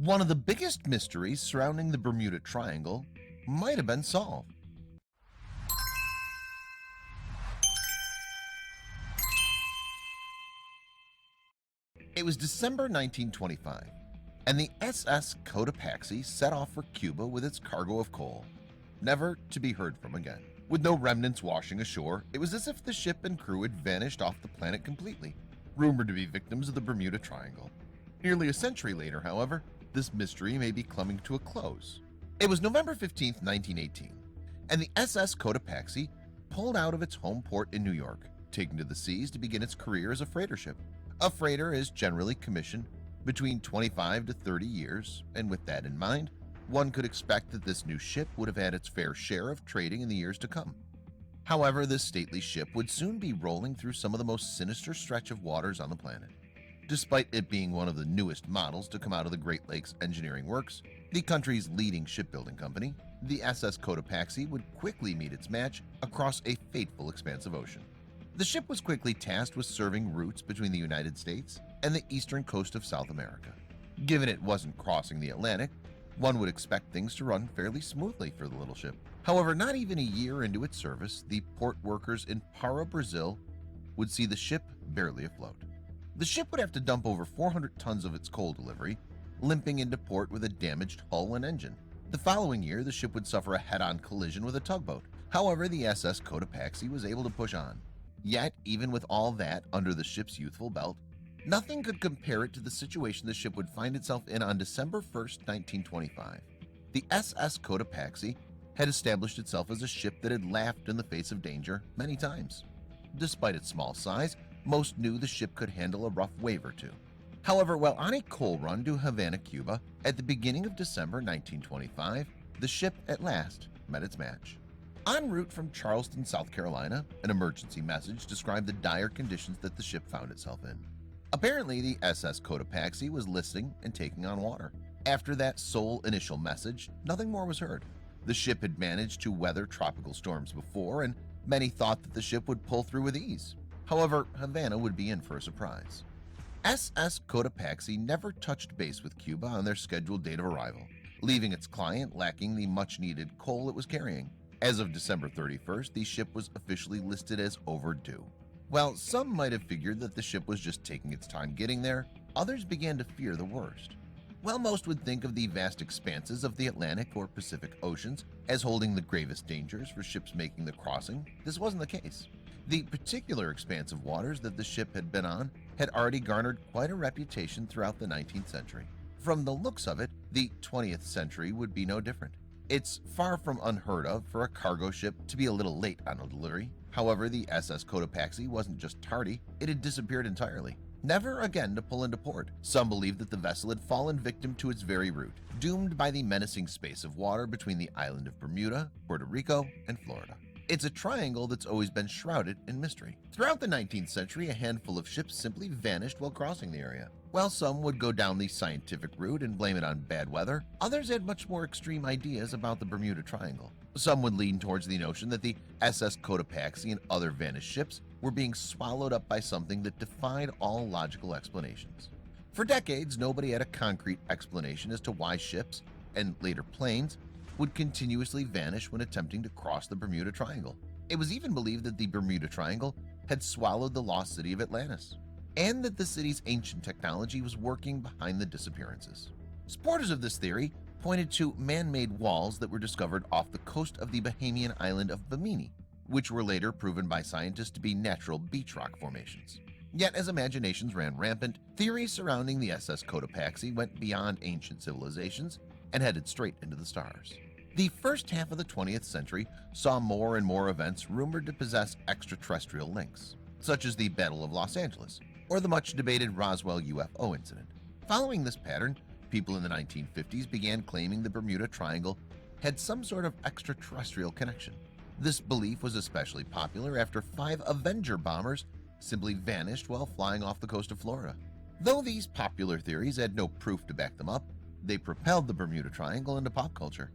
One of the biggest mysteries surrounding the Bermuda Triangle might have been solved. It was December 1925, and the SS Cotopaxi set off for Cuba with its cargo of coal, never to be heard from again. With no remnants washing ashore, it was as if the ship and crew had vanished off the planet completely, rumored to be victims of the Bermuda Triangle. Nearly a century later, however, this mystery may be coming to a close. It was November 15, 1918, and the SS Cotopaxi pulled out of its home port in New York, taking to the seas to begin its career as a freighter ship. A freighter is generally commissioned between 25 to 30 years, and with that in mind, one could expect that this new ship would have had its fair share of trading in the years to come. However, this stately ship would soon be rolling through some of the most sinister stretch of waters on the planet. Despite it being one of the newest models to come out of the Great Lakes Engineering Works, the country's leading shipbuilding company, the SS Cotopaxi would quickly meet its match across a fateful expanse of ocean. The ship was quickly tasked with serving routes between the United States and the eastern coast of South America. Given it wasn't crossing the Atlantic, one would expect things to run fairly smoothly for the little ship. However, not even a year into its service, the port workers in Faro, Brazil would see the ship barely afloat. The ship would have to dump over 400 tons of its coal delivery, limping into port with a damaged hull and engine. The following year, the ship would suffer a head-on collision with a tugboat. However, the SS Cotopaxi was able to push on. Yet, even with all that under the ship's youthful belt, nothing could compare it to the situation the ship would find itself in on December 1, 1925. The SS Cotopaxi had established itself as a ship that had laughed in the face of danger many times. Despite its small size, most knew the ship could handle a rough wave or two. However, while on a coal run to Havana, Cuba, at the beginning of December 1925, the ship at last met its match. En route from Charleston, South Carolina, an emergency message described the dire conditions that the ship found itself in. Apparently, the SS Cotopaxi was listening and taking on water. After that sole initial message, nothing more was heard. The ship had managed to weather tropical storms before, and many thought that the ship would pull through with ease. However, Havana would be in for a surprise. SS Cotopaxi never touched base with Cuba on their scheduled date of arrival, leaving its client lacking the much-needed coal it was carrying. As of December 31st, the ship was officially listed as overdue. While some might have figured that the ship was just taking its time getting there, others began to fear the worst. While most would think of the vast expanses of the Atlantic or Pacific Oceans as holding the gravest dangers for ships making the crossing, this wasn't the case. The particular expanse of waters that the ship had been on had already garnered quite a reputation throughout the 19th century. From the looks of it, the 20th century would be no different. It's far from unheard of for a cargo ship to be a little late on a delivery. However, the SS Cotopaxi wasn't just tardy, it had disappeared entirely, never again to pull into port. Some believe that the vessel had fallen victim to its very route, doomed by the menacing space of water between the island of Bermuda, Puerto Rico, and Florida. It's a triangle that's always been shrouded in mystery. Throughout the 19th century, a handful of ships simply vanished while crossing the area. While some would go down the scientific route and blame it on bad weather, others had much more extreme ideas about the Bermuda Triangle. Some would lean towards the notion that the SS Cotopaxi and other vanished ships were being swallowed up by something that defied all logical explanations. For decades, nobody had a concrete explanation as to why ships, and later planes, would continuously vanish when attempting to cross the Bermuda Triangle. It was even believed that the Bermuda Triangle had swallowed the lost city of Atlantis, and that the city's ancient technology was working behind the disappearances. Supporters of this theory pointed to man-made walls that were discovered off the coast of the Bahamian island of Bimini, which were later proven by scientists to be natural beach rock formations. Yet as imaginations ran rampant, theories surrounding the SS Cotopaxi went beyond ancient civilizations and headed straight into the stars. The first half of the 20th century saw more and more events rumored to possess extraterrestrial links, such as the Battle of Los Angeles or the much-debated Roswell UFO incident. Following this pattern, people in the 1950s began claiming the Bermuda Triangle had some sort of extraterrestrial connection. This belief was especially popular after 5 Avenger bombers simply vanished while flying off the coast of Florida. Though these popular theories had no proof to back them up, they propelled the Bermuda Triangle into pop culture.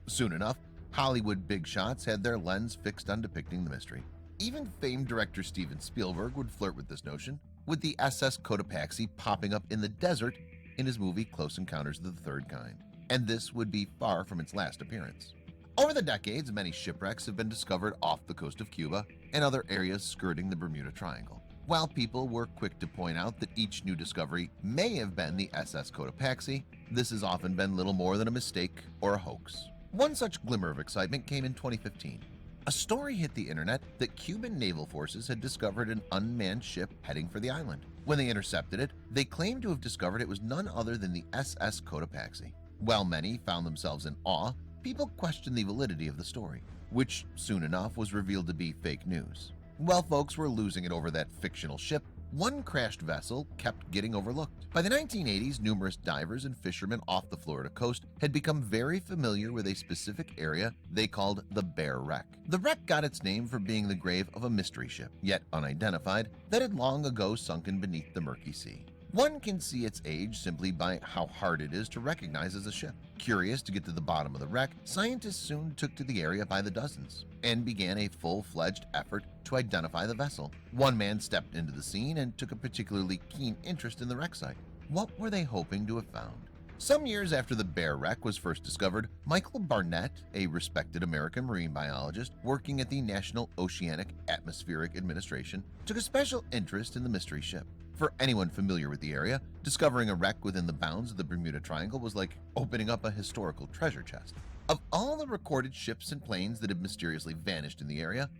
Soon enough, Hollywood big shots had their lens fixed on depicting the mystery. Even famed director Steven Spielberg would flirt with this notion, with the SS Cotopaxi popping up in the desert in his movie Close Encounters of the Third Kind, and this would be far from its last appearance. Over the decades, many shipwrecks have been discovered off the coast of Cuba and other areas skirting the Bermuda Triangle. While people were quick to point out that each new discovery may have been the SS Cotopaxi, this has often been little more than a mistake or a hoax. One such glimmer of excitement came in 2015. A story hit the internet that Cuban naval forces had discovered an unmanned ship heading for the island. When they intercepted it, they claimed to have discovered it was none other than the SS Cotopaxi. While many found themselves in awe, people questioned the validity of the story, which soon enough was revealed to be fake news. While folks were losing it over that fictional ship, one crashed vessel kept getting overlooked. By the 1980s, numerous divers and fishermen off the Florida coast had become very familiar with a specific area they called the Bear Wreck. The wreck got its name from being the grave of a mystery ship, yet unidentified, that had long ago sunken beneath the murky sea. One can see its age simply by how hard it is to recognize as a ship. Curious to get to the bottom of the wreck, scientists soon took to the area by the dozens and began a full-fledged effort to identify the vessel. One man stepped into the scene and took a particularly keen interest in the wreck site. What were they hoping to have found? Some years after the Bear Wreck was first discovered, Michael Barnett, a respected American marine biologist working at the National Oceanic Atmospheric Administration, took a special interest in the mystery ship. For anyone familiar with the area, discovering a wreck within the bounds of the Bermuda Triangle was like opening up a historical treasure chest. Of all the recorded ships and planes that have mysteriously vanished in the area,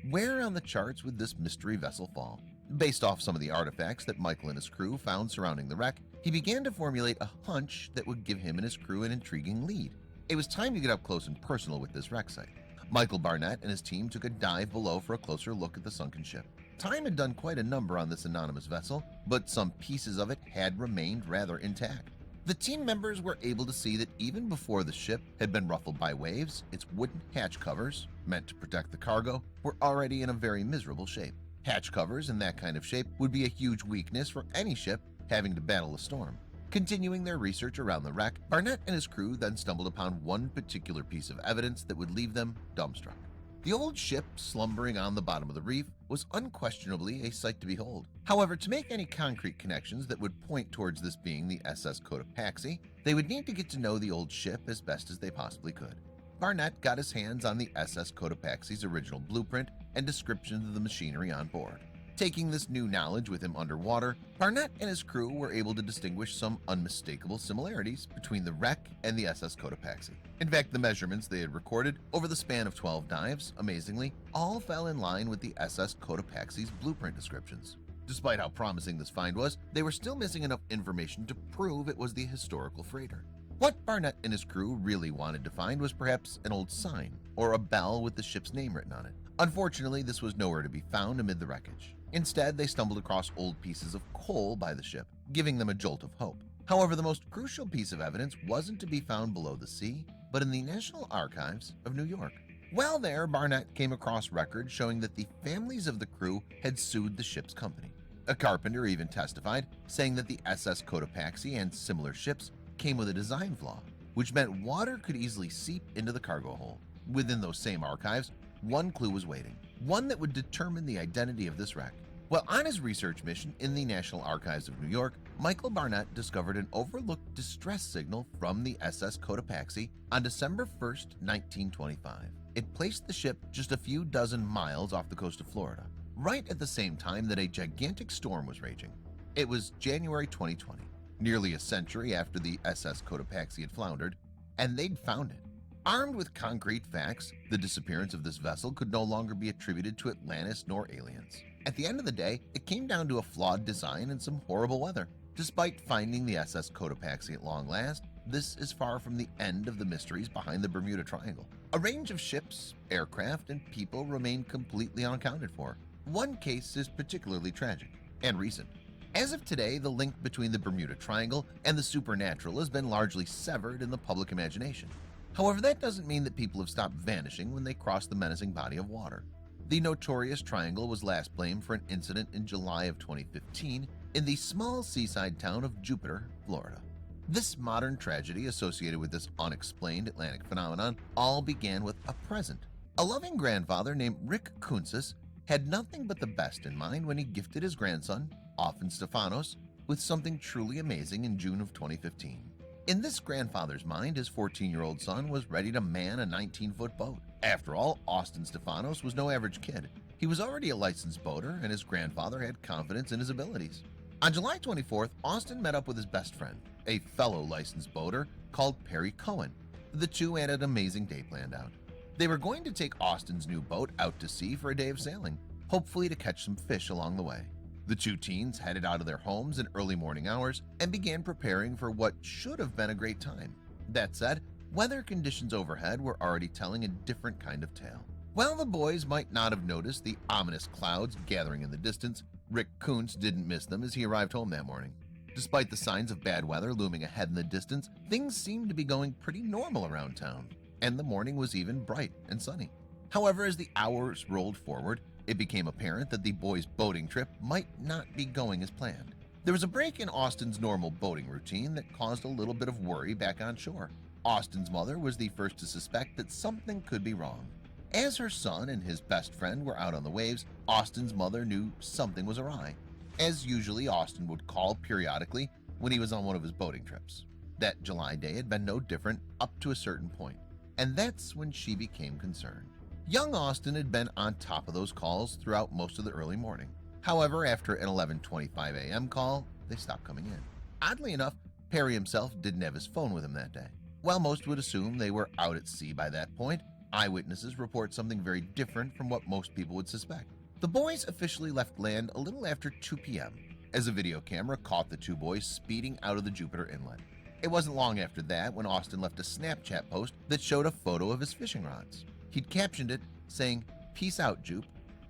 where on the charts would this mystery vessel fall? Based off some of the artifacts that Michael and his crew found surrounding the wreck, he began to formulate a hunch that would give him and his crew an intriguing lead. It was time to get up close and personal with this wreck site. Michael Barnett and his team took a dive below for a closer look at the sunken ship. Time had done quite a number on this anonymous vessel, but some pieces of it had remained rather intact. The team members were able to see that even before the ship had been ruffled by waves, its wooden hatch covers, meant to protect the cargo, were already in a very miserable shape. Hatch covers in that kind of shape would be a huge weakness for any ship having to battle a storm. Continuing their research around the wreck, Barnett and his crew then stumbled upon one particular piece of evidence that would leave them dumbstruck. The old ship slumbering on the bottom of the reef was unquestionably a sight to behold. However, to make any concrete connections that would point towards this being the SS Cotopaxi, they would need to get to know the old ship as best as they possibly could. Barnett got his hands on the SS Cotopaxi's original blueprint and descriptions of the machinery on board. Taking this new knowledge with him underwater, Barnett and his crew were able to distinguish some unmistakable similarities between the wreck and the SS Cotopaxi. In fact, the measurements they had recorded over the span of 12 dives, amazingly, all fell in line with the SS Cotopaxi's blueprint descriptions. Despite how promising this find was, they were still missing enough information to prove it was the historical freighter. What Barnett and his crew really wanted to find was perhaps an old sign or a bell with the ship's name written on it. Unfortunately, this was nowhere to be found amid the wreckage. Instead, they stumbled across old pieces of coal by the ship, giving them a jolt of hope. However, the most crucial piece of evidence wasn't to be found below the sea, but in the National Archives of New York. While there, Barnett came across records showing that the families of the crew had sued the ship's company. A carpenter even testified, saying that the SS Cotopaxi and similar ships came with a design flaw, which meant water could easily seep into the cargo hold. Within those same archives, one clue was waiting, one that would determine the identity of this wreck. While on his research mission in the National Archives of New York, Michael Barnett discovered an overlooked distress signal from the SS Cotopaxi on December 1, 1925. It placed the ship just a few dozen miles off the coast of Florida, right at the same time that a gigantic storm was raging. It was January 2020, nearly a century after the SS Cotopaxi had floundered, and they'd found it. Armed with concrete facts, the disappearance of this vessel could no longer be attributed to Atlantis nor aliens. At the end of the day, it came down to a flawed design and some horrible weather. Despite finding the SS Cotopaxi at long last, this is far from the end of the mysteries behind the Bermuda Triangle. A range of ships, aircraft, and people remain completely unaccounted for. One case is particularly tragic and recent. As of today, the link between the Bermuda Triangle and the supernatural has been largely severed in the public imagination. However, that doesn't mean that people have stopped vanishing when they cross the menacing body of water. The notorious triangle was last blamed for an incident in July of 2015 in the small seaside town of Jupiter, Florida. This modern tragedy associated with this unexplained Atlantic phenomenon all began with a present. A loving grandfather named Rick Kuntzis had nothing but the best in mind when he gifted his grandson, Often Stefanos, with something truly amazing in June of 2015. In this grandfather's mind, his 14-year-old son was ready to man a 19-foot boat. After all, Austin Stefanos was no average kid. He was already a licensed boater, and his grandfather had confidence in his abilities. On July 24th, Austin met up with his best friend, a fellow licensed boater called Perry Cohen. The two had an amazing day planned out. They were going to take Austin's new boat out to sea for a day of sailing, hopefully to catch some fish along the way. The two teens headed out of their homes in early morning hours and began preparing for what should have been a great time. That said, weather conditions overhead were already telling a different kind of tale. While the boys might not have noticed the ominous clouds gathering in the distance, Rick Kuntz didn't miss them as he arrived home that morning. Despite the signs of bad weather looming ahead in the distance, things seemed to be going pretty normal around town, and the morning was even bright and sunny. However, as the hours rolled forward, it became apparent that the boys' boating trip might not be going as planned. There was a break in Austin's normal boating routine that caused a little bit of worry back on shore. Austin's mother was the first to suspect that something could be wrong. As her son and his best friend were out on the waves, Austin's mother knew something was awry. As usually, Austin would call periodically when he was on one of his boating trips. That July day had been no different up to a certain point, and that's when she became concerned. Young Austin had been on top of those calls throughout most of the early morning. However, after an 11:25 a.m. call, they stopped coming in. Oddly enough, Perry himself didn't have his phone with him that day. While most would assume they were out at sea by that point, eyewitnesses report something very different from what most people would suspect. The boys officially left land a little after 2 p.m. as a video camera caught the two boys speeding out of the Jupiter Inlet. It wasn't long after that when Austin left a Snapchat post that showed a photo of his fishing rods. He'd captioned it saying, "Peace out, Jupe."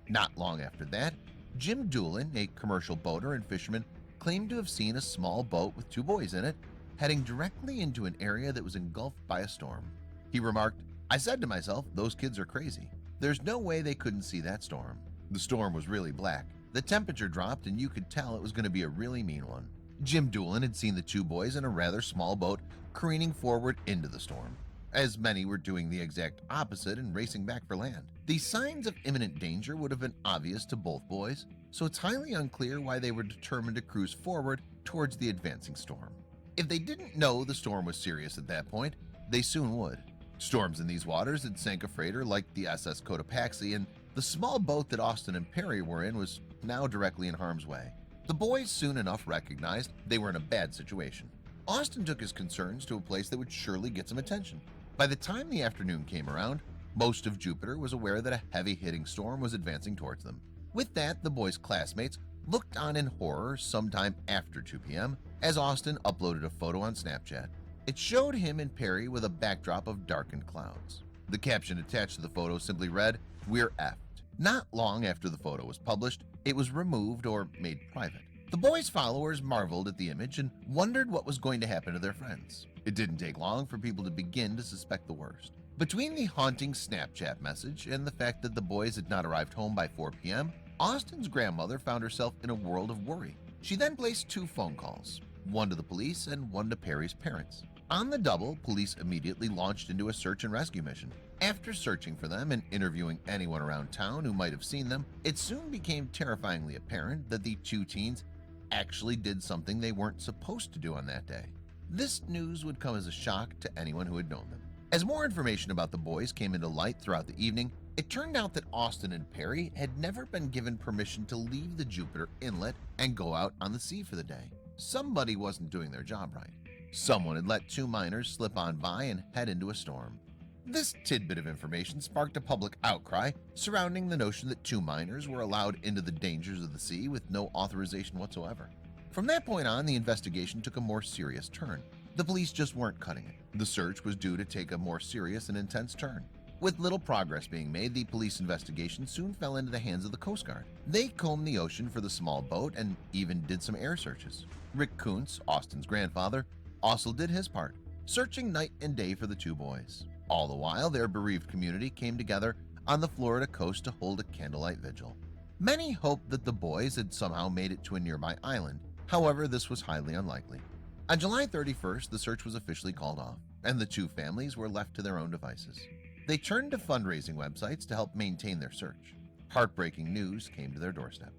Not long after that, Jim Doolin, a commercial boater and fisherman, claimed to have seen a small boat with two boys in it heading directly into an area that was engulfed by a storm. He remarked, "I said to myself, those kids are crazy. There's no way they couldn't see that storm." The storm was really black. The temperature dropped and you could tell it was going to be a really mean one. Jim Doolin had seen the two boys in a rather small boat careening forward into the storm, as many were doing the exact opposite and racing back for land. The signs of imminent danger would have been obvious to both boys, so it's highly unclear why they were determined to cruise forward towards the advancing storm. If they didn't know the storm was serious at that point, they soon would. Storms in these waters had sank a freighter like the SS Cotopaxi, and the small boat that Austin and Perry were in was now directly in harm's way. The boys soon enough recognized they were in a bad situation. Austin took his concerns to a place that would surely get some attention. By the time the afternoon came around, most of Jupiter was aware that a heavy-hitting storm was advancing towards them. With that, the boys' classmates looked on in horror sometime after 2 p.m. as Austin uploaded a photo on Snapchat. It showed him and Perry with a backdrop of darkened clouds. The caption attached to the photo simply read, "We're effed." Not long after the photo was published, it was removed or made private. The boys' followers marveled at the image and wondered what was going to happen to their friends. It didn't take long for people to begin to suspect the worst. Between the haunting Snapchat message and the fact that the boys had not arrived home by 4 p.m., Austin's grandmother found herself in a world of worry. She then placed 2 phone calls, one to the police and one to Perry's parents. On the double, police immediately launched into a search and rescue mission. After searching for them and interviewing anyone around town who might have seen them, it soon became terrifyingly apparent that the 2 teens actually did something they weren't supposed to do on that day. This news would come as a shock to anyone who had known them. As more information about the boys came into light throughout the evening, it turned out that Austin and Perry had never been given permission to leave the Jupiter Inlet and go out on the sea for the day. Somebody wasn't doing their job right. Someone had let 2 minors slip on by and head into a storm. This tidbit of information sparked a public outcry surrounding the notion that 2 minors were allowed into the dangers of the sea with no authorization whatsoever. From that point on, the investigation took a more serious turn. The police just weren't cutting it. The search was due to take a more serious and intense turn. With little progress being made, the police investigation soon fell into the hands of the Coast Guard. They combed the ocean for the small boat and even did some air searches. Rick Kuntz, Austin's grandfather, also did his part, searching night and day for the 2 boys. All the while, their bereaved community came together on the Florida coast to hold a candlelight vigil. Many hoped that the boys had somehow made it to a nearby island. However, this was highly unlikely. On July 31st, the search was officially called off, and the 2 families were left to their own devices. They turned to fundraising websites to help maintain their search. Heartbreaking news came to their doorstep.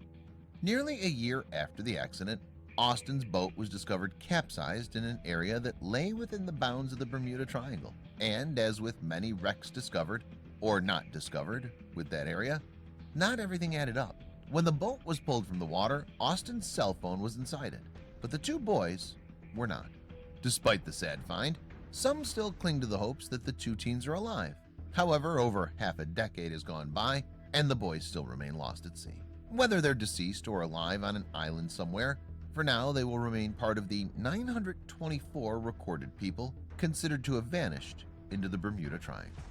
Nearly a year after the accident, Austin's boat was discovered capsized in an area that lay within the bounds of the Bermuda Triangle, and as with many wrecks discovered or not discovered with that area, not everything added up. When the boat was pulled from the water, Austin's cell phone was inside it, but the two boys were not. Despite the sad find, some still cling to the hopes that the two teens are alive. However, over half a decade has gone by, and the boys still remain lost at sea. Whether they're deceased or alive on an island somewhere, for now they will remain part of the 924 recorded people considered to have vanished into the Bermuda Triangle.